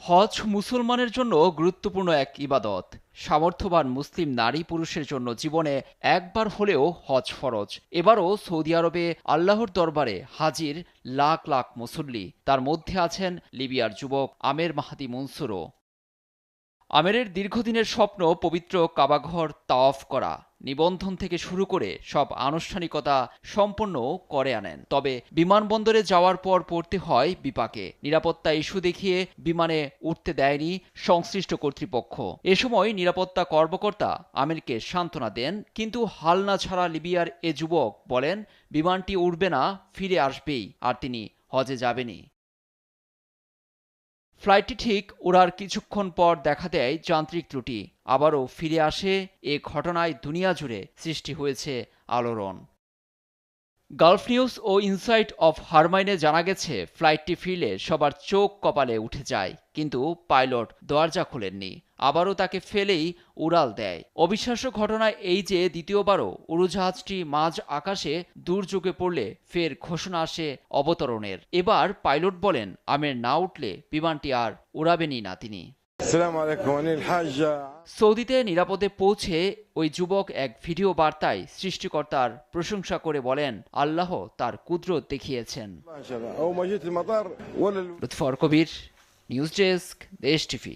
হজ মুসলমানের জন্য গুরুত্বপূর্ণ এক ইবাদত। সামর্থ্যবান মুসলিম নারী পুরুষের জন্য জীবনে একবার হলেও হজ ফরজ। এবারও সৌদি আরবে আল্লাহর দরবারে হাজির লাখ লাখ মুসল্লি। তার মধ্যে আছেন লিবিয়ার যুবক আমের মাহাদি মনসুরও। আমেরের দীর্ঘদিনের স্বপ্ন পবিত্র কাবাঘর তাওয়াফ করা। নিবন্ধন থেকে শুরু করে সব আনুষ্ঠানিকতা সম্পন্ন করে আনেন। তবে বিমানবন্দরে যাওয়ার পর পড়তে হয় বিপাকে। নিরাপত্তা ইস্যু দেখিয়ে বিমানে উঠতে দেয়নি সংশ্লিষ্ট কর্তৃপক্ষ। এ সময় নিরাপত্তা কর্মকর্তা আমিরকে সান্ত্বনা দেন, কিন্তু হাল না ছাড়া লিবিয়ার এ যুবক বলেন বিমানটি উড়বে না, ফিরে আসবেই, আর তিনি হজে যাবেনই। ফ্লাইটটি ঠিক ওড়ার কিছুক্ষণ পর দেখা দেয় যান্ত্রিক ত্রুটি, আবারও ফিরে আসে। এ ঘটনায় দুনিয়া জুড়ে সৃষ্টি হয়েছে আলোড়ন। গালফ নিউজ ও ইনসাইট অফ হারমাইনে জানা গেছে, ফ্লাইটটি ফিরলে সবার চোখ কপালে উঠে যায়, কিন্তু পাইলট দরজা খোলেননি, আবারও তাকে ফেলেই উড়াল দেয়। অবিশ্বাস্য ঘটনা এই যে দ্বিতীয়বারও উড়োজাহাজটি মাঝ আকাশে দুর্যোগে পড়লে ফের ঘোষণা আসে অবতরণের। এবার পাইলট বলেন আমের না উঠলে বিমানটি আর উড়াবেনই না তিনি। সৌদিতে নিরাপদে পৌঁছে ওই যুবক এক ভিডিও বার্তায় সৃষ্টিকর্তার প্রশংসা করে বলেন আল্লাহ তার কুদরত দেখিয়েছেন। লুৎফর কবির, নিউজ ডেস্ক, দেশ টিভি।